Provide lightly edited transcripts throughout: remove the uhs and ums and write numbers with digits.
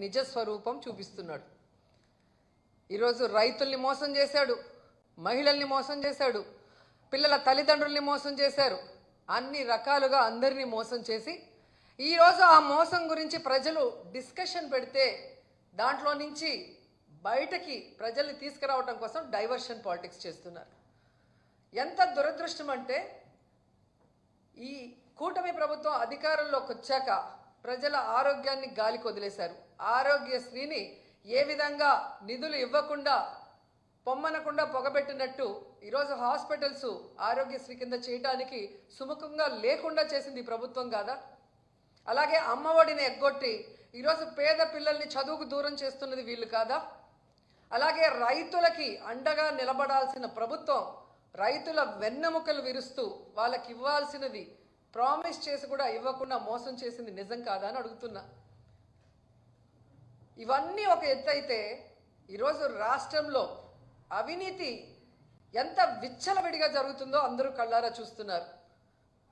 నిజ స్వరూపం చూపిస్తున్నాడు. ఈరోజు రైతుల్ని మోసం చేశాడు, మహిళల్ని మోసం చేశాడు, పిల్లల తల్లిదండ్రుల్ని మోసం చేశారు. అన్ని రకాలుగా అందరినీ మోసం చేసి ఈరోజు ఆ మోసం గురించి ప్రజలు డిస్కషన్ పెడితే దాంట్లో నుంచి బయటకి ప్రజల్ని తీసుకురావడం కోసం డైవర్షన్ పాలిటిక్స్ చేస్తున్నారు. ఎంత దురదృష్టం అంటే ఈ కూటమి ప్రభుత్వం అధికారంలోకి వచ్చాక ప్రజల ఆరోగ్యాన్ని గాలికి వదిలేశారు. ఆరోగ్యశ్రీని ఏ విధంగా నిధులు ఇవ్వకుండా పొమ్మనకుండా పొగబెట్టినట్టు ఈరోజు హాస్పిటల్స్ ఆరోగ్యశ్రీ కింద చేయడానికి సుముఖంగా లేకుండా చేసింది ఈ ప్రభుత్వం కాదా? అలాగే అమ్మఒడిని ఎగ్గొట్టి ఈరోజు పేద పిల్లల్ని చదువుకు దూరం చేస్తున్నది వీళ్ళు కాదా? అలాగే రైతులకి అండగా నిలబడాల్సిన ప్రభుత్వం రైతుల వెన్నెముకలు విరుస్తూ వాళ్ళకి ఇవ్వాల్సినది ప్రామిస్ చేసి కూడా ఇవ్వకుండా మోసం చేసింది నిజం కాదా అని అడుగుతున్నా. ఇవన్నీ ఒక ఎత్తు అయితే ఈరోజు రాష్ట్రంలో అవినీతి ఎంత విచ్చలవిడిగా జరుగుతుందో అందరూ కళ్ళారా చూస్తున్నారు.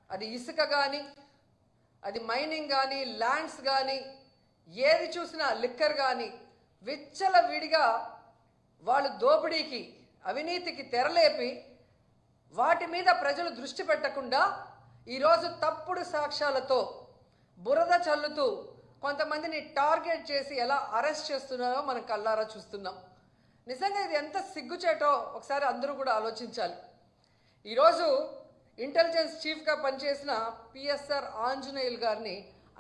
అది ఇసుక కానీ, అది మైనింగ్ కానీ, ల్యాండ్స్ కానీ, ఏది చూసినా లిక్కర్ కానీ విచ్చలవిడిగా వాళ్ళు దోపిడీకి అవినీతికి తెరలేపి వాటి మీద ప్రజలు దృష్టి పెట్టకుండా ఈరోజు తప్పుడు సాక్ష్యాలతో బురద చల్లుతూ కొంతమందిని టార్గెట్ చేసి ఎలా అరెస్ట్ చేస్తున్నారో మనం కళ్ళారా చూస్తున్నాం. నిజంగా ఇది ఎంత సిగ్గుచేటో ఒకసారి అందరూ కూడా ఆలోచించాలి. ఈరోజు ఇంటెలిజెన్స్ చీఫ్గా పనిచేసిన పిఎస్ఆర్ ఆంజనేయులు గారిని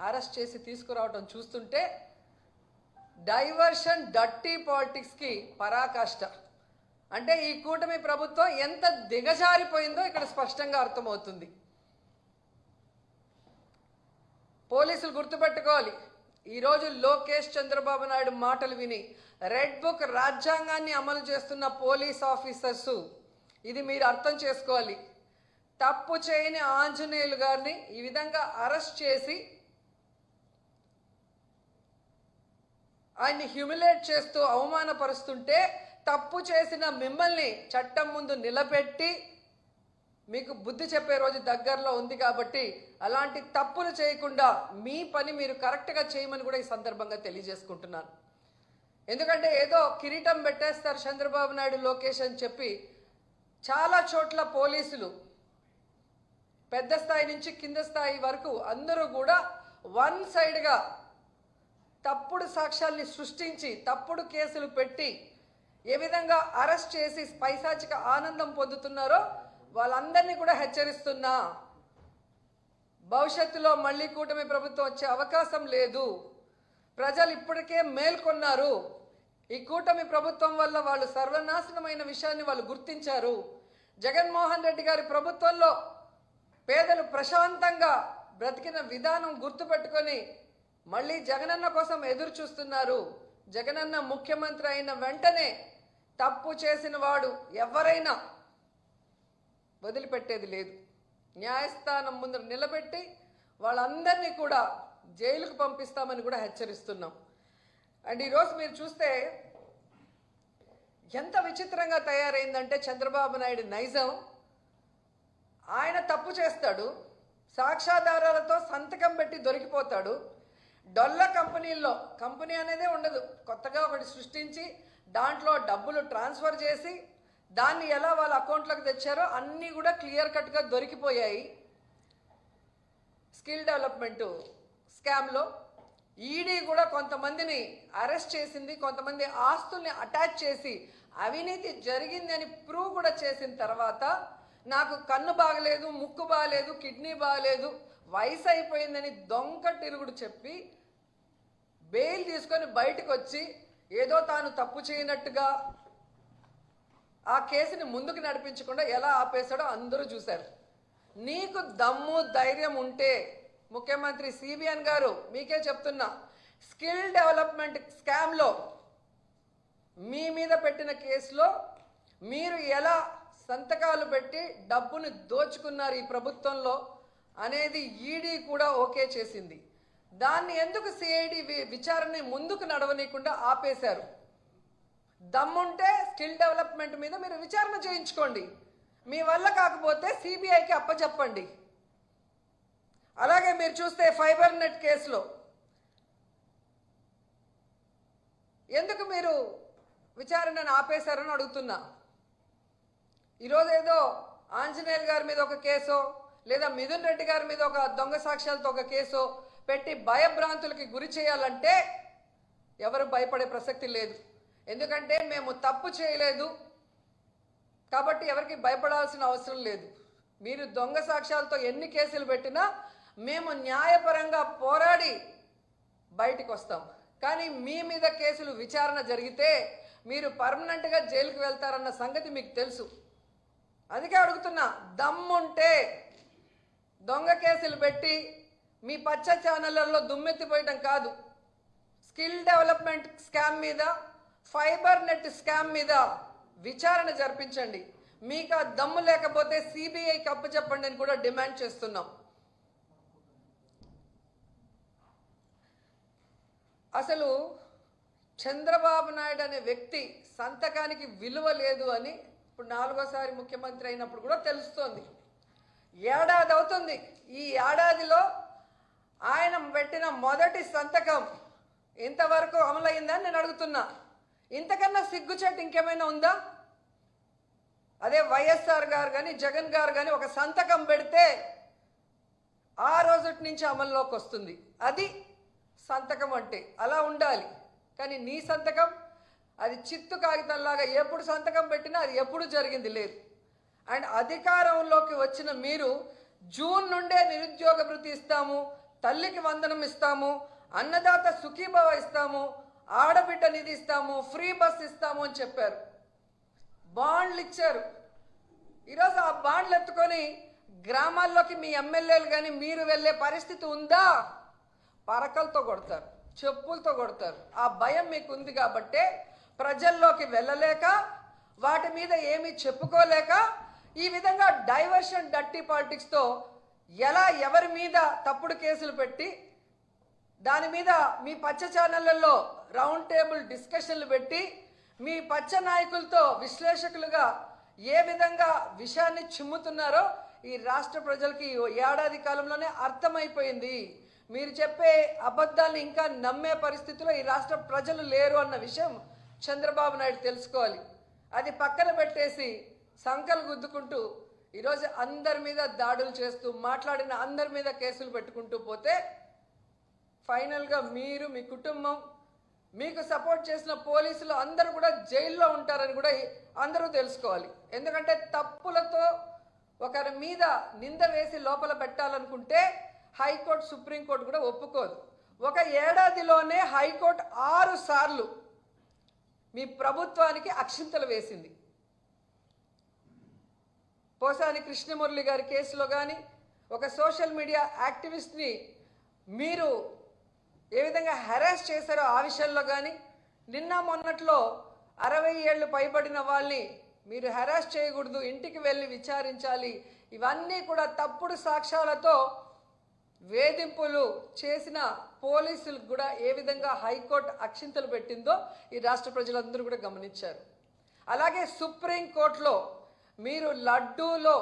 అరెస్ట్ చేసి తీసుకురావడం చూస్తుంటే డైవర్షన్ డర్టీ పాలిటిక్స్కి పరాకాష్ట. అంటే ఈ కూటమి ప్రభుత్వం ఎంత దిగజారిపోయిందో ఇక్కడ స్పష్టంగా అర్థమవుతుంది. పోలీసులు గుర్తుపెట్టుకోవాలి, ఈరోజు లోకేష్ చంద్రబాబు నాయుడు మాటలు విని రెడ్ బుక్ రాజ్యాంగాన్ని అమలు చేస్తున్న పోలీస్ ఆఫీసర్సు ఇది మీరు అర్థం చేసుకోవాలి. తప్పు చేయని ఆంజనేయులు గారిని ఈ విధంగా అరెస్ట్ చేసి ఆయన్ని హ్యూమిలేట్ చేస్తూ అవమానపరుస్తుంటే తప్పు చేసిన మిమ్మల్ని చట్టం ముందు నిలబెట్టి మీకు బుద్ధి చెప్పే రోజు దగ్గరలో ఉంది కాబట్టి అలాంటి తప్పులు చేయకుండా మీ పని మీరు కరెక్ట్గా చేయమని కూడా ఈ సందర్భంగా తెలియజేసుకుంటున్నాను. ఎందుకంటే ఏదో కిరీటం పెట్టేస్తారు చంద్రబాబు నాయుడు లోకేష్ అని చెప్పి చాలా చోట్ల పోలీసులు పెద్ద స్థాయి నుంచి కింద స్థాయి వరకు అందరూ కూడా వన్ సైడ్గా తప్పుడు సాక్ష్యాల్ని సృష్టించి తప్పుడు కేసులు పెట్టి ఏ విధంగా అరెస్ట్ చేసి పైశాచిక ఆనందం పొందుతున్నారో వాళ్ళందరినీ కూడా హెచ్చరిస్తున్నా. భవిష్యత్తులో మళ్ళీ కూటమి ప్రభుత్వం వచ్చే అవకాశం లేదు. ప్రజలు ఇప్పటికే మేల్కొన్నారు. ఈ కూటమి ప్రభుత్వం వల్ల వాళ్ళు సర్వనాశనమైన విషయాన్ని వాళ్ళు గుర్తించారు. జగన్మోహన్ రెడ్డి గారి ప్రభుత్వంలో పేదలు ప్రశాంతంగా బ్రతికిన విధానం గుర్తుపెట్టుకొని మళ్ళీ జగనన్న కోసం ఎదురు చూస్తున్నారు. జగనన్న ముఖ్యమంత్రి అయిన వెంటనే తప్పు చేసిన వాడు ఎవరైనా వదిలిపెట్టేది లేదు. న్యాయస్థానం ముందు నిలబెట్టి వాళ్ళందరినీ కూడా జైలుకు పంపిస్తామని కూడా హెచ్చరిస్తున్నాం. అండ్ ఈరోజు మీరు చూస్తే ఎంత విచిత్రంగా తయారైందంటే చంద్రబాబు నాయుడు నైజం. ఆయన తప్పు చేస్తాడు, సాక్ష్యాధారాలతో సంతకం పెట్టి దొరికిపోతాడు. డొల్ల కంపెనీల్లో కంపెనీ అనేదే ఉండదు, కొత్తగా ఒకటి సృష్టించి దాంట్లో డబ్బులు ట్రాన్స్ఫర్ చేసి దాన్ని ఎలా వాళ్ళ అకౌంట్లోకి తెచ్చారో అన్నీ కూడా క్లియర్ కట్గా దొరికిపోయాయి. స్కిల్ డెవలప్మెంట్ స్కామ్లో ఈడీ కూడా కొంతమందిని అరెస్ట్ చేసింది. కొంతమంది ఆస్తుల్ని అటాచ్ చేసి అవినీతి జరిగిందని ప్రూవ్ కూడా చేసిన తర్వాత నాకు కన్ను బాగలేదు, ముక్కు బాగలేదు, కిడ్నీ బాగలేదు, వయసు అయిపోయిందని దొంగ తిరుగుడు చెప్పి బెయిల్ తీసుకొని బయటకు వచ్చి ఏదో తాను తప్పు చేయనట్టుగా ఆ కేసుని ముందుకు నడిపించకుండా ఎలా ఆపేశాడో అందరూ చూశారు. నీకు దమ్ము ధైర్యం ఉంటే ముఖ్యమంత్రి సిబిఎన్ గారు మీకే చెప్తున్నా, స్కిల్ డెవలప్మెంట్ స్కామ్లో మీ మీద పెట్టిన కేసులో మీరు ఎలా సంతకాలు పెట్టి డబ్బును దోచుకున్నారు ఈ ప్రభుత్వంలో అనేది ఈడీ కూడా ఓకే చేసింది. దాన్ని ఎందుకు సిఐడి విచారణ ముందుకు నడవనీయకుండా ఆపేశారు? దమ్ముంటే స్కిల్ డెవలప్మెంట్ మీద మీరు విచారణ చేయించుకోండి. మీ వల్ల కాకపోతే సిబిఐకి అప్పచెప్పండి. అలాగే మీరు చూస్తే ఫైబర్ నెట్ కేసులో ఎందుకు మీరు విచారణను ఆపేశారని అడుగుతున్నా. ఈరోజు ఏదో ఆంజనేయులు గారి మీద ఒక కేసో లేదా మిథున్ రెడ్డి గారి మీద ఒక దొంగ సాక్ష్యాలతో ఒక కేసో పెట్టి భయభ్రాంతులకి గురి చేయాలంటే ఎవరు భయపడే ప్రసక్తి లేదు. ఎందుకంటే మేము తప్పు చేయలేదు కాబట్టి ఎవరికి భయపడాల్సిన అవసరం లేదు. మీరు దొంగ సాక్ష్యాలతో ఎన్ని కేసులు పెట్టినా మేము న్యాయపరంగా పోరాడి బయటికి వస్తాం. కానీ మీ మీద కేసులు విచారణ జరిగితే మీరు పర్మనెంట్గా జైలుకి వెళ్తారన్న సంగతి మీకు తెలుసు. అందుకే అడుగుతున్నా, దమ్ముంటే దొంగ కేసులు పెట్టి మీ పచ్చ ఛానళ్లలో దుమ్మెత్తిపోయటం కాదు, స్కిల్ డెవలప్మెంట్ స్కామ్ మీద, ఫైబర్ నెట్ స్కామ్ మీద విచారణ జరిపించండి. మీకు ఆ దమ్ము లేకపోతే సిబిఐకి అప్పచెప్పండి అని కూడా డిమాండ్ చేస్తున్నాం. అసలు చంద్రబాబు నాయుడు అనే వ్యక్తి సంతకానికి విలువ లేదు అని ఇప్పుడు 4వ ముఖ్యమంత్రి అయినప్పుడు కూడా తెలుస్తోంది. ఏడాది అవుతుంది. ఈ ఏడాదిలో ఆయన పెట్టిన మొదటి సంతకం ఇంతవరకు అమలైందని నేను అడుగుతున్నా. ఇంతకన్నా సిగ్గుచేటు ఇంకేమైనా ఉందా? అదే వైఎస్ఆర్ గారు కానీ జగన్ గారు కానీ ఒక సంతకం పెడితే ఆ రోజు నుంచి అమల్లోకి వస్తుంది. అది సంతకం అంటే అలా ఉండాలి. కానీ నీ సంతకం అది చిత్తు కాగితంలాగా ఎప్పుడు సంతకం పెట్టినా అది ఎప్పుడు జరిగింది లేదు. అండ్ అధికారంలోకి వచ్చిన మీరు జూన్ నుండే నిరుద్యోగ భృతి ఇస్తాము, తల్లికి వందనం ఇస్తాము, అన్నదాత సుఖీభవ ఇస్తాము, ఆడబిడ్డ నిధి ఇస్తాము, ఫ్రీ బస్ ఇస్తాము అని చెప్పారు. బాండ్లు ఇచ్చారు. ఈరోజు ఆ బాండ్లు ఎత్తుకొని గ్రామాల్లోకి మీ ఎమ్మెల్యేలు కానీ మీరు వెళ్ళే పరిస్థితి ఉందా? పరకలతో కొడతారు, చెప్పులతో కొడతారు. ఆ భయం మీకు ఉంది కాబట్టే ప్రజల్లోకి వెళ్ళలేక, వాటి మీద ఏమీ చెప్పుకోలేక ఈ విధంగా డైవర్షన్ డర్టీ పాలిటిక్స్తో ఎలా ఎవరి మీద తప్పుడు కేసులు పెట్టి దాని మీద మీ పచ్చ ఛానళ్లలో రౌండ్ టేబుల్ డిస్కషన్లు పెట్టి మీ పచ్చ నాయకులతో విశ్లేషకులుగా ఏ విధంగా విషయాన్ని చిమ్ముతున్నారో ఈ రాష్ట్ర ప్రజలకి ఏడాది కాలంలోనే అర్థమైపోయింది. మీరు చెప్పే అబద్ధాన్ని ఇంకా నమ్మే పరిస్థితిలో ఈ రాష్ట్ర ప్రజలు లేరు అన్న విషయం చంద్రబాబు నాయుడు తెలుసుకోవాలి. అది పక్కన పెట్టేసి సంకలు గుద్దుకుంటూ ఈరోజు అందరి మీద దాడులు చేస్తూ మాట్లాడిన అందరి మీద కేసులు పెట్టుకుంటూ పోతే ఫైనల్గా మీరు, మీ కుటుంబం, మీకు సపోర్ట్ చేసిన పోలీసులు అందరూ కూడా జైల్లో ఉంటారని కూడా అందరూ తెలుసుకోవాలి. ఎందుకంటే తప్పులతో ఒకరి మీద నింద వేసి లోపల పెట్టాలనుకుంటే హైకోర్టు, సుప్రీంకోర్టు కూడా ఒప్పుకోదు. ఒక ఏడాదిలోనే హైకోర్టు 6 సార్లు మీ ప్రభుత్వానికి అక్షింతలు వేసింది. పోసాని కృష్ణమురళి గారి కేసులో కానీ, ఒక సోషల్ మీడియా యాక్టివిస్ట్ని మీరు ఏ విధంగా హెరాస్ చేశారో ఆ విషయంలో కానీ, నిన్న మొన్నట్లో 60 ఏళ్ళు పైబడిన వాళ్ళని మీరు హెరాస్ చేయకూడదు, ఇంటికి వెళ్ళి విచారించాలి, ఇవన్నీ కూడా తప్పుడు సాక్ష్యాలతో వేధింపులు చేసిన పోలీసులకు కూడా ఏ విధంగా హైకోర్టు అక్షింతలు పెట్టిందో ఈ రాష్ట్ర ప్రజలందరూ కూడా గమనించారు. అలాగే సుప్రీంకోర్టులో మీరు లడ్డూలో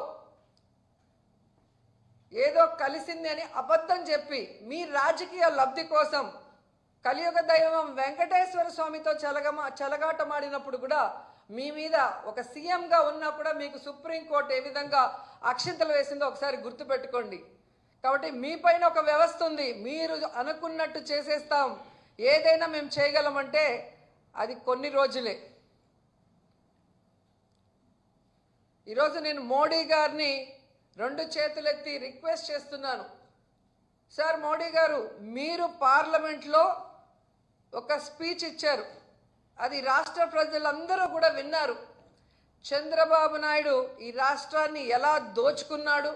ఏదో కలిసింది అని అబద్ధం చెప్పి మీ రాజకీయ లబ్ధి కోసం కలియుగ దైవం వెంకటేశ్వర స్వామితో చెలగాటమాడినప్పుడు కూడా మీ మీద ఒక సీఎంగా ఉన్నా కూడా మీకు సుప్రీంకోర్టు ఏ విధంగా అక్షింతలు వేసిందో ఒకసారి గుర్తుపెట్టుకోండి. కాబట్టి మీ పైన ఒక వ్యవస్థ ఉంది. మీరు అనుకున్నట్టు చేసేస్తాం, ఏదైనా మేము చేయగలమంటే అది కొన్ని రోజులే. ఈరోజు నేను మోడీ గారిని 2 చేతులెత్తి రిక్వెస్ట్ చేస్తున్నాను. సార్ మోడీ గారు, మీరు పార్లమెంట్లో ఒక స్పీచ్ ఇచ్చారు, అది రాష్ట్ర ప్రజలందరూ కూడా విన్నారు. చంద్రబాబు నాయుడు ఈ రాష్ట్రాన్ని ఎలా దోచుకున్నాడు,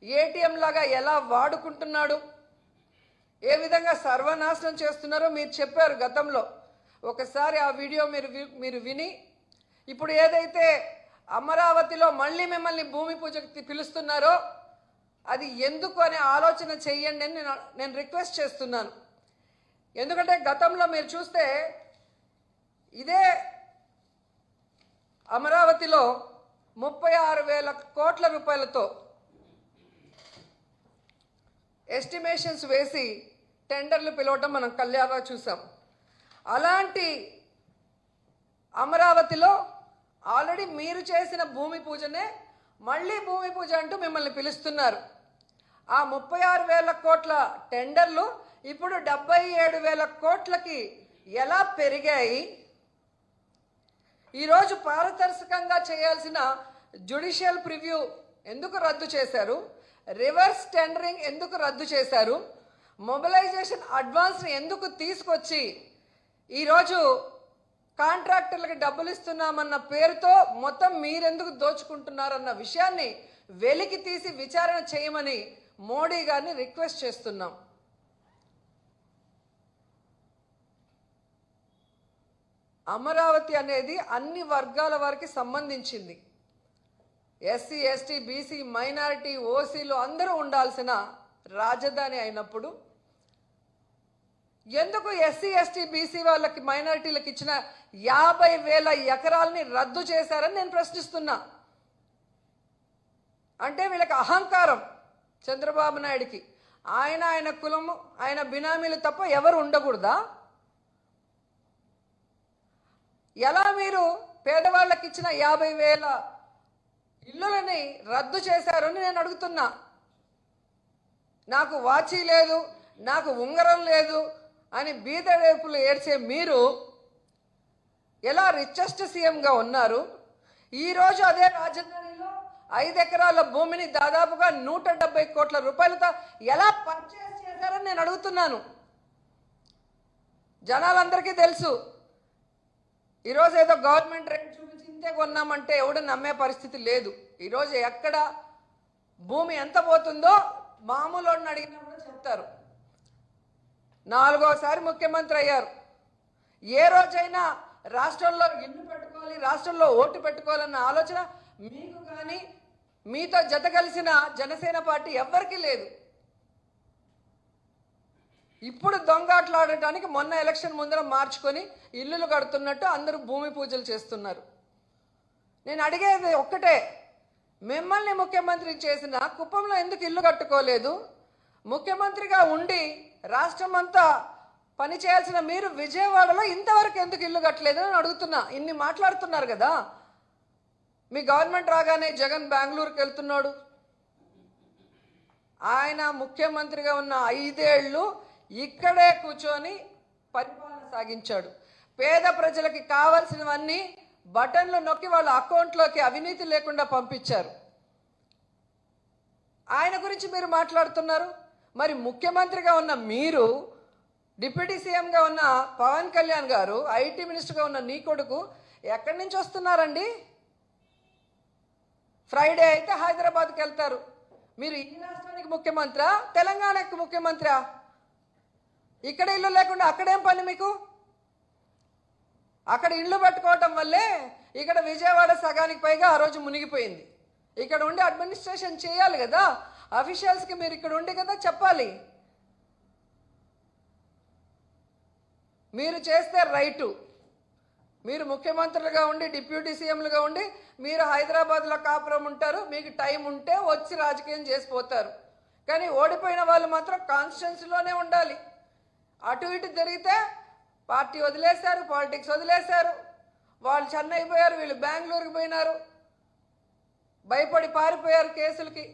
ఏటీఎం లాగా ఎలా వాడుకుంటున్నాడు, ఏ విధంగా సర్వనాశనం చేస్తున్నారో మీరు చెప్పారు గతంలో. ఒకసారి ఆ వీడియో మీరు విని, ఇప్పుడు ఏదైతే అమరావతిలో మళ్ళీ మిమ్మల్ని భూమి పూజకి పిలుస్తున్నారో అది ఎందుకు అనే ఆలోచన చెయ్యండి అని నేను రిక్వెస్ట్ చేస్తున్నాను. ఎందుకంటే గతంలో మీరు చూస్తే ఇదే అమరావతిలో 36,000 కోట్ల రూపాయలతో ఎస్టిమేషన్స్ వేసి టెండర్లు పిలవటం మనం కళ్యాణంగా చూసాం. అలాంటి అమరావతిలో ఆల్రెడీ మీరు చేసిన భూమి పూజనే మళ్ళీ భూమి పూజ అంటూ మిమ్మల్ని పిలుస్తున్నారు. ఆ 36,000 కోట్ల టెండర్లు ఇప్పుడు 77,000 కోట్లకి ఎలా పెరిగాయి? ఈరోజు పారదర్శకంగా చేయాల్సిన జ్యుడిషియల్ ప్రివ్యూ ఎందుకు రద్దు చేశారు? రివర్స్ టెండరింగ్ ఎందుకు రద్దు చేశారు? మొబిలైజేషన్ అడ్వాన్స్ని ఎందుకు తీసుకొచ్చి ఈరోజు కాంట్రాక్టర్లకి డబ్బులు ఇస్తున్నామన్న పేరుతో మొత్తం మీరెందుకు దోచుకుంటున్నారన్న విషయాన్ని వెలికి తీసి విచారణ చేయమని మోడీ గారిని రిక్వెస్ట్ చేస్తున్నాం. అమరావతి అనేది అన్ని వర్గాల వారికి సంబంధించింది. ఎస్సీ, ఎస్టీ, బీసీ, మైనారిటీ, ఓసీలు అందరూ ఉండాల్సిన రాజధాని అయినప్పుడు ఎందుకు ఎస్సీ, ఎస్టీ, బీసీ వాళ్ళకి, మైనారిటీలకు ఇచ్చిన 50,000 ఎకరాలని రద్దు చేశారని నేను ప్రశ్నిస్తున్నా. అంటే వీళ్ళకి అహంకారం. చంద్రబాబు నాయుడికి ఆయన కులము, ఆయన బినామీలు తప్ప ఎవరు ఉండకూడదా? ఎలా మీరు పేదవాళ్ళకి ఇచ్చిన 50,000 ఇల్లులని రద్దు చేశారని నేను అడుగుతున్నా. నాకు వాచీ లేదు, నాకు ఉంగరం లేదు అని బీదరేపులు ఏడ్చే మీరు ఎలా రిచెస్ట్ సీఎంగా ఉన్నారు? ఈరోజు అదే రాజధానిలో 5 ఎకరాల భూమిని దాదాపుగా 170 కోట్ల రూపాయలతో ఎలా పర్చేస్ చేశారని నేను అడుగుతున్నాను. జనాలందరికీ తెలుసు. ఈరోజు ఏదో గవర్నమెంట్ రేట్ చూపించి ఇంతే కొన్నామంటే ఎవడు నమ్మే పరిస్థితి లేదు. ఈరోజు ఎక్కడ భూమి ఎంత పోతుందో మామూలు అడిగినా కూడా చెప్తారు. 4వసారి ముఖ్యమంత్రి అయ్యారు. ఏ రోజైనా రాష్ట్రంలో ఇల్లు పెట్టుకోవాలి, రాష్ట్రంలో ఓటు పెట్టుకోవాలన్న ఆలోచన మీకు కానీ మీతో జత కలిసిన జనసేన పార్టీ ఎవ్వరికీ లేదు. ఇప్పుడు దొంగాట్లాడటానికి మొన్న ఎలక్షన్ ముందర మార్చుకొని ఇల్లులు కడుతున్నట్టు అందరూ భూమి పూజలు చేస్తున్నారు. నేను అడిగేది ఒక్కటే, మిమ్మల్ని ముఖ్యమంత్రి చేసిన కుప్పంలో ఎందుకు ఇల్లు కట్టుకోలేదు? ముఖ్యమంత్రిగా ఉండి రాష్ట్రం అంతా పని చేయాల్సిన మీరు విజయవాడలో ఇంతవరకు ఎందుకు ఇల్లు కట్టలేదు అని అడుగుతున్నా. ఇన్ని మాట్లాడుతున్నారు కదా. మీ గవర్నమెంట్ రాగానే జగన్ బెంగళూరుకి వెళ్తున్నాడు. ఆయన ముఖ్యమంత్రిగా ఉన్న 5 ఏళ్ళు ఇక్కడే కూర్చొని పరిపాలన సాగించాడు. పేద ప్రజలకి కావాల్సినవన్నీ బటన్లు నొక్కి వాళ్ళ అకౌంట్లోకి అవినీతి లేకుండా పంపించారు. ఆయన గురించి మీరు మాట్లాడుతున్నారు. మరి ముఖ్యమంత్రిగా ఉన్న మీరు, డిప్యూటీ సీఎంగా ఉన్న పవన్ కళ్యాణ్ గారు, ఐటీ మినిస్టర్గా ఉన్న నీ కొడుకు ఎక్కడి నుంచి వస్తున్నారండి? ఫ్రైడే అయితే హైదరాబాద్కి వెళ్తారు. మీరు ఈ రాష్ట్రానికి ముఖ్యమంత్రా, తెలంగాణకి ముఖ్యమంత్రా? ఇక్కడ ఇల్లు లేకుండా అక్కడేం పని మీకు? అక్కడ ఇల్లు పెట్టుకోవటం వల్లే ఇక్కడ విజయవాడ సగానికి పైగా ఆ రోజు మునిగిపోయింది. ఇక్కడ ఉండి అడ్మినిస్ట్రేషన్ చేయాలి కదా. అఫీషియల్స్కి మీరు ఇక్కడ ఉండి కదా చెప్పాలి. మీరు చేస్తే రైటు. మీరు ముఖ్యమంత్రులుగా ఉండి, డిప్యూటీ సీఎంలుగా ఉండి మీరు హైదరాబాద్లో కాపురం ఉంటారు. మీకు టైం ఉంటే వచ్చి రాజకీయం చేసిపోతారు. కానీ ఓడిపోయిన వాళ్ళు మాత్రం కాన్స్టిట్యున్సీలోనే ఉండాలి. అటు ఇటు జరిగితే పార్టీ వదిలేశారు, పాలిటిక్స్ వదిలేశారు. వాళ్ళు చెన్నై పోయారు, వీళ్ళు బెంగళూరుకి పోయినారు, భయపడి పారిపోయారు కేసులకి.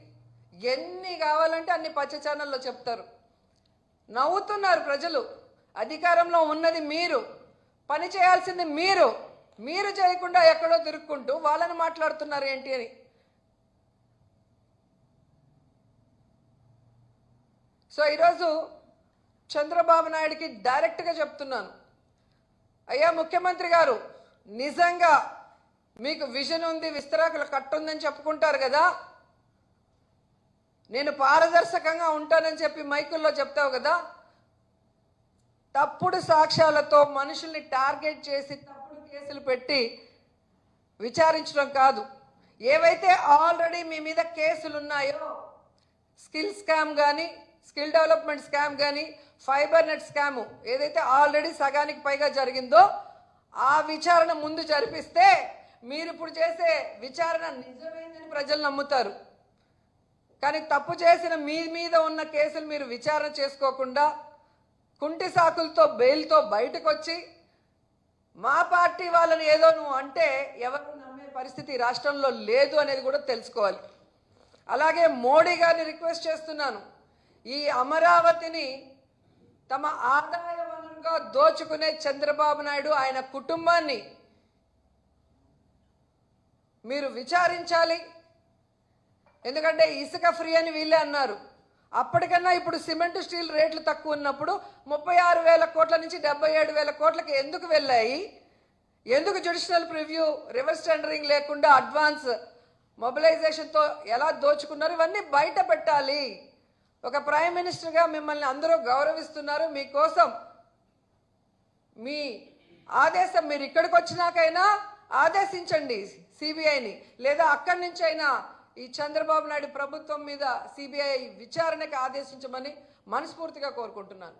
ఎన్ని కావాలంటే అన్ని పచ్చ ఛానల్లో చెప్తారు. నవ్వుతున్నారు ప్రజలు. అధికారంలో ఉన్నది మీరు, పని చేయాల్సింది మీరు. మీరు చేయకుండా ఎక్కడో తిరుక్కుంటూ వాళ్ళని మాట్లాడుతున్నారు ఏంటి అని. సో ఈరోజు చంద్రబాబు నాయుడికి డైరెక్ట్గా చెప్తున్నాను, అయ్యా ముఖ్యమంత్రి గారు, నిజంగా మీకు విజన్ ఉంది, విస్తరాకుల కట్టుందని చెప్పుకుంటారు కదా. నేను పారదర్శకంగా ఉంటానని చెప్పి మైకుల్లో చెప్తావు కదా. తప్పుడు సాక్ష్యాలతో మనుషుల్ని టార్గెట్ చేసి తప్పుడు కేసులు పెట్టి విచారించడం కాదు. ఏవైతే ఆల్రెడీ మీ మీద కేసులు ఉన్నాయో, స్కిల్ స్కామ్ కానీ, స్కిల్ డెవలప్మెంట్ స్కామ్ కానీ, ఫైబర్ నెట్ స్కాము ఏదైతే ఆల్రెడీ సగానికి పైగా జరిగిందో ఆ విచారణ ముందు జరిపిస్తే మీరు ఇప్పుడు చేసే విచారణ నిజమైందని ప్రజలు నమ్ముతారు. కానీ తప్పు చేసిన మీ మీద ఉన్న కేసులు మీరు విచారణ చేసుకోకుండా కుంటి సాకులతో బెయిల్తో బయటకు వచ్చి మా పార్టీ వాళ్ళని ఏదో నువ్వు అంటే ఎవరు నమ్మే పరిస్థితి రాష్ట్రంలో లేదు అనేది కూడా తెలుసుకోవాలి. అలాగే మోడీ గారిని రిక్వెస్ట్ చేస్తున్నాను, ఈ అమరావతిని తమ ఆదాయ వనరుగా దోచుకునే చంద్రబాబు నాయుడు ఆయన కుటుంబాన్ని మీరు విచారించాలి. ఎందుకంటే ఇసుక ఫ్రీ అని వీళ్ళే అన్నారు. అప్పటికన్నా ఇప్పుడు సిమెంట్ స్టీల్ రేట్లు తక్కువ ఉన్నప్పుడు 36,000 కోట్ల నుంచి 77,000 కోట్లకి ఎందుకు వెళ్ళాయి? ఎందుకు జ్యుడిషియల్ ప్రివ్యూ, రివర్స్ టెండరింగ్ లేకుండా అడ్వాన్స్ మొబిలైజేషన్తో ఎలా దోచుకున్నారు? ఇవన్నీ బయట పెట్టాలి. ఒక ప్రైమ్ మినిస్టర్గా మిమ్మల్ని అందరూ గౌరవిస్తున్నారు. మీకోసం మీ ఆదేశం, మీరు ఇక్కడికి వచ్చినాకైనా ఆదేశించండి సిబిఐని, లేదా అక్కడి నుంచి అయినా ఈ చంద్రబాబు నాయుడు ప్రభుత్వం మీద సిబిఐ విచారణకు ఆదేశించమని మనస్ఫూర్తిగా కోరుకుంటున్నాను.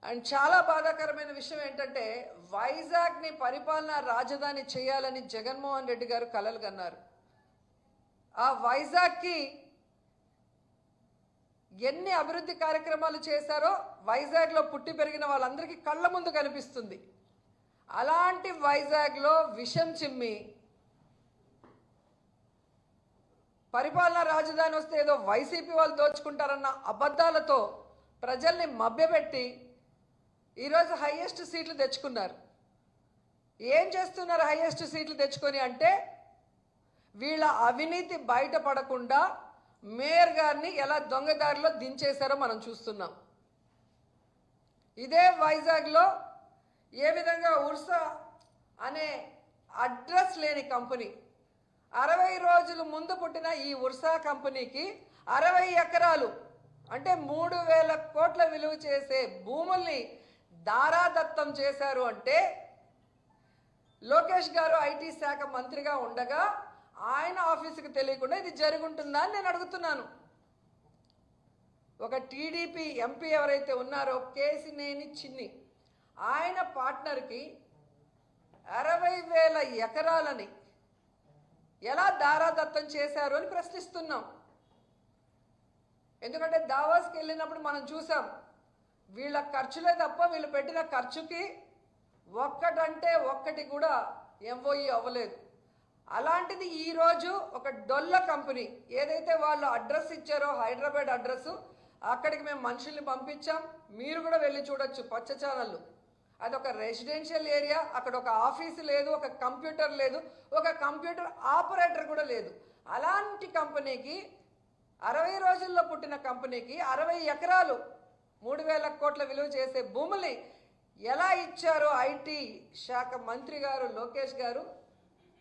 అండ్ చాలా బాధాకరమైన విషయం ఏంటంటే, వైజాగ్ని పరిపాలనా రాజధాని చేయాలని జగన్మోహన్ రెడ్డి గారు కలలు కన్నారు. ఆ వైజాగ్కి ఎన్ని అభివృద్ధి కార్యక్రమాలు చేశారో వైజాగ్లో పుట్టి పెరిగిన వాళ్ళందరికీ కళ్ళ ముందు కనిపిస్తుంది. అలాంటి వైజాగ్లో విషం చిమ్మి పరిపాలనా రాజధాని వస్తే ఏదో వైసీపీ వాళ్ళు దోచుకుంటారన్న అబద్ధాలతో ప్రజల్ని మభ్యపెట్టి ఈరోజు హైయెస్ట్ సీట్లు తెచ్చుకున్నారు. ఏం చేస్తున్నారు హైయెస్ట్ సీట్లు తెచ్చుకొని అంటే, వీళ్ళ అవినీతి బయటపడకుండా మేయర్ గారిని ఎలా దొంగదారిలో దించేశారో మనం చూస్తున్నాం. ఇదే వైజాగ్లో ఏ విధంగా ఉర్సా అనే అడ్రస్ లేని కంపెనీ, 60 రోజుల ముందు పుట్టిన ఈ ఉర్సా కంపెనీకి 60 ఎకరాలు అంటే 3,000 కోట్ల విలువ చేసే భూముల్ని దారాదత్తం చేశారు. అంటే లోకేష్ గారు ఐటీ శాఖ మంత్రిగా ఉండగా ఆయన ఆఫీసుకు తెలియకుండా ఇది జరుగుంటుందా అని నేను అడుగుతున్నాను. ఒక టీడీపీ ఎంపీ ఎవరైతే ఉన్నారో కేసినేని చిన్ని, ఆయన పార్ట్నర్కి 60,000 ఎకరాలని ఎలా దారాదత్తం చేశారు అని ప్రశ్నిస్తున్నాం. ఎందుకంటే దావాస్కి వెళ్ళినప్పుడు మనం చూసాం, వీళ్ళ ఖర్చులే తప్ప వీళ్ళు పెట్టిన ఖర్చుకి ఒక్కటంటే ఒక్కటి కూడా ఎంఓఈ అవ్వలేదు. అలాంటిది ఈరోజు ఒక డొల్ల కంపెనీ ఏదైతే వాళ్ళు అడ్రస్ ఇచ్చారో హైదరాబాద్ అడ్రస్, అక్కడికి మేము మనుషుల్ని పంపించాం. మీరు కూడా వెళ్ళి చూడొచ్చు పచ్చ ఛానళ్ళు. అదొక రెసిడెన్షియల్ ఏరియా, అక్కడ ఒక ఆఫీసు లేదు, ఒక కంప్యూటర్ లేదు, ఒక కంప్యూటర్ ఆపరేటర్ కూడా లేదు. అలాంటి కంపెనీకి 60 రోజుల్లో పుట్టిన కంపెనీకి 60 ఎకరాలు 3,000 కోట్ల విలువ చేసే భూముల్ని ఎలా ఇచ్చారో ఐటీ శాఖ మంత్రి గారు లోకేష్ గారు,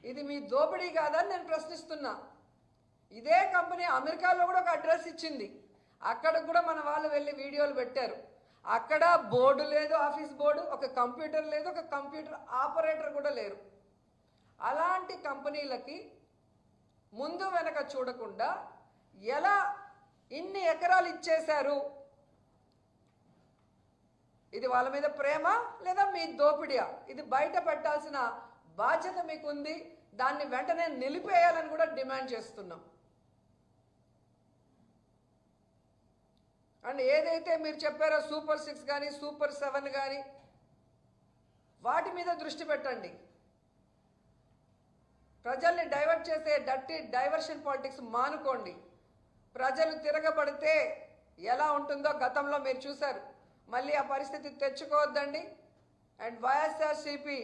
ఇది మీ దోపిడీ కాదని నేను ప్రశ్నిస్తున్నా. ఇదే కంపెనీ అమెరికాలో కూడా ఒక అడ్రస్ ఇచ్చింది, అక్కడికి కూడా మన వాళ్ళు వెళ్ళి వీడియోలు పెట్టారు. అక్కడ బోర్డు లేదు, ఆఫీస్ బోర్డు, ఒక కంప్యూటర్ లేదు, ఒక కంప్యూటర్ ఆపరేటర్ కూడా లేరు. అలాంటి కంపెనీలకి ముందు వెనక చూడకుండా ఎలా ఇన్ని ఎకరాలు ఇచ్చేశారు? ఇది వాళ్ళ మీద ప్రేమ లేదా మీ దోపిడియా? ఇది బయట పెట్టాల్సిన బాధ్యత మీకుంది. దాన్ని వెంటనే నిలిపేయాలని కూడా డిమాండ్ చేస్తున్నాం. అండ్ ఏదైతే మీరు చెప్పారో సూపర్ 6 కానీ సూపర్ 7 కానీ వాటి మీద దృష్టి పెట్టండి. ప్రజల్ని డైవర్ట్ చేసే డర్టీ డైవర్షన్ పాలిటిక్స్ మానుకోండి. ప్రజలు తిరగబడితే ఎలా ఉంటుందో గతంలో మీరు చూశారు. మళ్ళీ ఆ పరిస్థితి తెచ్చుకోవద్దండి. అండ్ వైఎస్ఆర్సీపీ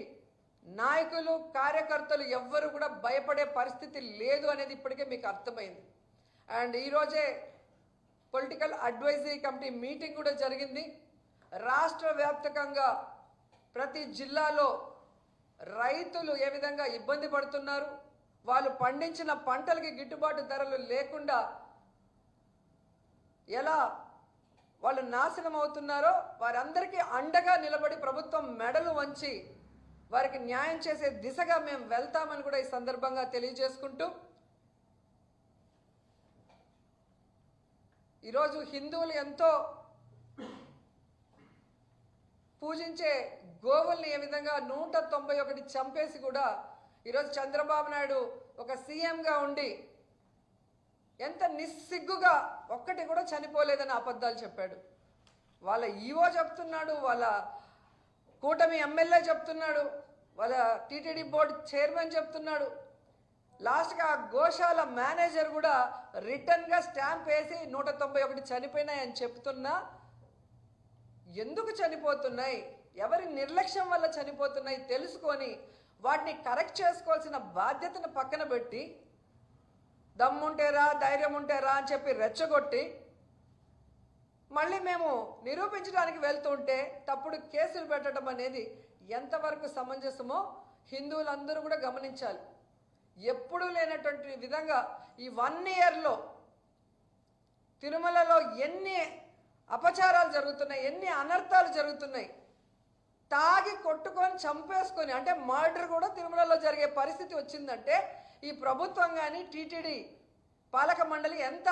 నాయకులు కార్యకర్తలు ఎవ్వరు కూడా భయపడే పరిస్థితి లేదు అనేది ఇప్పటికే మీకు అర్థమైంది. అండ్ ఈరోజే పొలిటికల్ అడ్వైజరీ కమిటీ మీటింగ్ కూడా జరిగింది. రాష్ట్ర వ్యాప్తంగా ప్రతి జిల్లాలో రైతులు ఏ విధంగా ఇబ్బంది పడుతున్నారు, వాళ్ళు పండించిన పంటలకి గిట్టుబాటు ధరలు లేకుండా ఎలా వాళ్ళు నాశనం అవుతున్నారో వారందరికీ అండగా నిలబడి ప్రభుత్వం మెడలు వంచి వారికి న్యాయం చేసే దిశగా మేము వెళ్తామని కూడా ఈ సందర్భంగా తెలియజేసుకుంటూ, ఈరోజు హిందువులు ఎంతో పూజించే గోవుల్ని ఏ విధంగా 191 చంపేసి కూడా ఈరోజు చంద్రబాబు నాయుడు ఒక సీఎంగా ఉండి ఎంత నిస్సిగ్గుగా ఒక్కటి కూడా చనిపోలేదని అబద్ధాలు చెప్పాడు. వాళ్ళ ఈవో చెప్తున్నాడు, వాళ్ళ కూటమి ఎమ్మెల్యే చెప్తున్నాడు, వాళ్ళ టీటీడీ బోర్డు చైర్మన్ చెప్తున్నాడు, లాస్ట్గా ఆ గోశాల మేనేజర్ కూడా రిటర్న్గా స్టాంప్ వేసి 191 చనిపోయినాయని చెప్తున్నా ఎందుకు చనిపోతున్నాయి, ఎవరి నిర్లక్ష్యం వల్ల చనిపోతున్నాయి తెలుసుకొని వాటిని కరెక్ట్ చేసుకోవాల్సిన బాధ్యతను పక్కన పెట్టి దమ్ముంటేరా ధైర్యం ఉంటేరా అని చెప్పి రెచ్చగొట్టి మళ్ళీ మేము నిరూపించడానికి వెళ్తుంటే తప్పుడు కేసులు పెట్టడం అనేది ఎంతవరకు సమంజసమో హిందువులందరూ కూడా గమనించాలి. ఎప్పుడూ లేనటువంటి విధంగా ఈ 1 ఇయర్లో తిరుమలలో ఎన్ని అపచారాలు జరుగుతున్నాయి, ఎన్ని అనర్థాలు జరుగుతున్నాయి. తాగి కొట్టుకొని చంపేసుకొని అంటే మర్డర్ కూడా తిరుమలలో జరిగే పరిస్థితి వచ్చిందంటే ఈ ప్రభుత్వం కానీ టీటీడీ పాలక మండలి ఎంత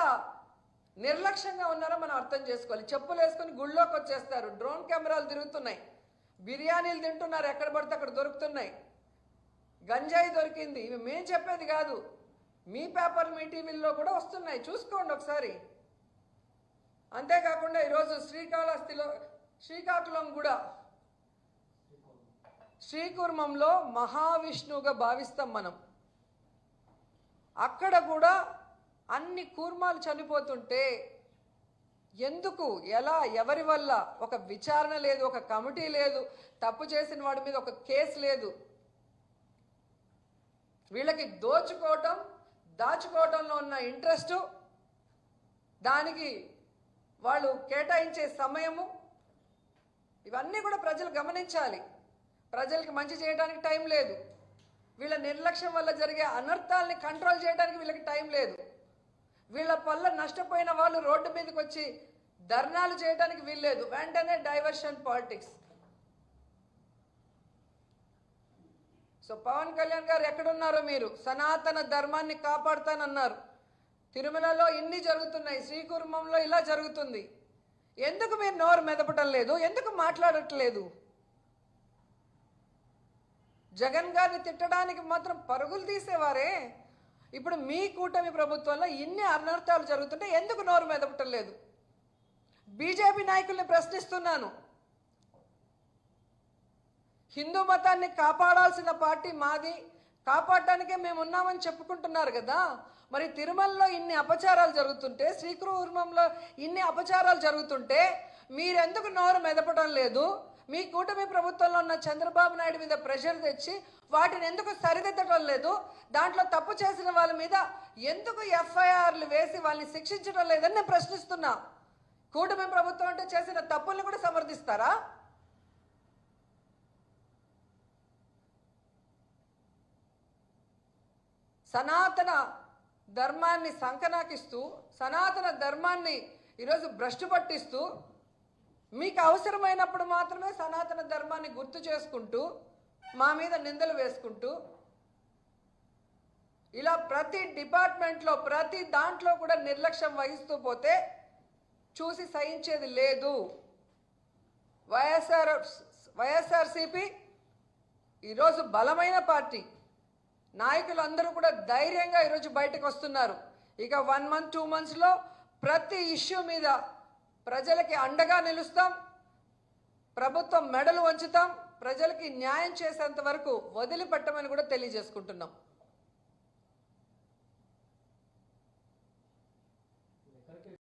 నిర్లక్ష్యంగా ఉన్నారో మనం అర్థం చేసుకోవాలి. చెప్పులు వేసుకొని గుళ్ళోకి వచ్చేస్తారు, డ్రోన్ కెమెరాలు తిరుగుతున్నాయి, బిర్యానీలు తింటున్నారు, ఎక్కడ పడితే అక్కడ దొరుకుతున్నాయి, గంజాయి దొరికింది. ఇవి మేము చెప్పేది కాదు, మీ పేపర్ మీ టీవీల్లో కూడా వస్తున్నాయి, చూసుకోండి ఒకసారి. అంతేకాకుండా ఈరోజు శ్రీకాకుళం కూడా శ్రీకూర్మంలో మహావిష్ణువుగా భావిస్తాం మనం. అక్కడ కూడా అన్ని కూర్మాలు చనిపోతుంటే ఎందుకు, ఎలా, ఎవరి వల్ల ఒక విచారణ లేదు, ఒక కమిటీ లేదు, తప్పు చేసిన వాడి మీద ఒక కేసు లేదు. వీళ్ళకి దోచుకోవటం దాచుకోవటంలో ఉన్న ఇంట్రెస్ట్, దానికి వాళ్ళు కేటాయించే సమయము, ఇవన్నీ కూడా ప్రజలు గమనించాలి. ప్రజలకి మంచి చేయడానికి టైం లేదు, వీళ్ళ నిర్లక్ష్యం వల్ల జరిగే అనర్థాలని కంట్రోల్ చేయడానికి వీళ్ళకి టైం లేదు. వీళ్ళ వల్ల నష్టపోయిన వాళ్ళు రోడ్డు మీదకి వచ్చి ధర్నాలు చేయడానికి వీల్లేదు, వెంటనే diversion politics. So Pavan Kalyan garu ఎక్కడున్నారో, మీరు సనాతన ధర్మాన్ని కాపాడుతానన్నారు, తిరుమలలో ఇన్ని జరుగుతున్నాయి, శ్రీకూర్మంలో ఇలా జరుగుతుంది, ఎందుకు మీరు నోరు మెదపటం లేదు, ఎందుకు మాట్లాడట్లేదు? జగన్ గారిని తిట్టడానికి మాత్రం పరుగులు తీసేవారే, ఇప్పుడు మీ కూటమి ప్రభుత్వంలో ఇన్ని అనర్థాలు జరుగుతుంటే ఎందుకు నోరు మెదపటం లేదు? బీజేపీ నాయకుల్ని ప్రశ్నిస్తున్నాను, హిందూ మతాన్ని కాపాడాల్సిన పార్టీ మాది, కాపాడటానికే మేము ఉన్నామని చెప్పుకుంటున్నారు కదా, మరి తిరుమలలో ఇన్ని అపచారాలు జరుగుతుంటే, శ్రీకూర్మంలో ఇన్ని అపచారాలు జరుగుతుంటే మీరెందుకు నోరు మెదపడం లేదు? మీ కూటమి ప్రభుత్వంలో ఉన్న చంద్రబాబు నాయుడు మీద ప్రెషర్ తెచ్చి వాటిని ఎందుకు సరిదిద్దడం లేదు? దాంట్లో తప్పు చేసిన వాళ్ళ మీద ఎందుకు ఎఫ్ఐఆర్లు వేసి వాళ్ళని శిక్షించడం లేదని నేను ప్రశ్నిస్తున్నా. కూటమి ప్రభుత్వం అంటే చేసిన తప్పుల్ని కూడా సమర్థిస్తారా? సనాతన ధర్మాన్ని సంకనాకిస్తూ, సనాతన ధర్మాన్ని ఈరోజు భ్రష్టు పట్టిస్తూ, మీకు అవసరమైనప్పుడు మాత్రమే సనాతన ధర్మాన్ని గుర్తు చేసుకుంటూ మా మీద నిందలు వేసుకుంటూ, ఇలా ప్రతి డిపార్ట్మెంట్లో ప్రతి దాంట్లో కూడా నిర్లక్ష్యం వహిస్తూ పోతే చూసి సహించేది లేదు. వైఎస్ఆర్సీపీ ఈరోజు బలమైన పార్టీ, నాయకులందరూ కూడా ధైర్యంగా ఈరోజు బయటకు వస్తున్నారు. ఇక 1 month 2 monthsలో ప్రతి ఇష్యూ మీద ప్రజలకి అండగా నిలుస్తాం, ప్రభుత్వం మెడలు వంచుతాం, ప్రజలకి న్యాయం చేసేంత వరకు వదిలిపెట్టమని కూడా తెలియజేసుకుంటున్నాం.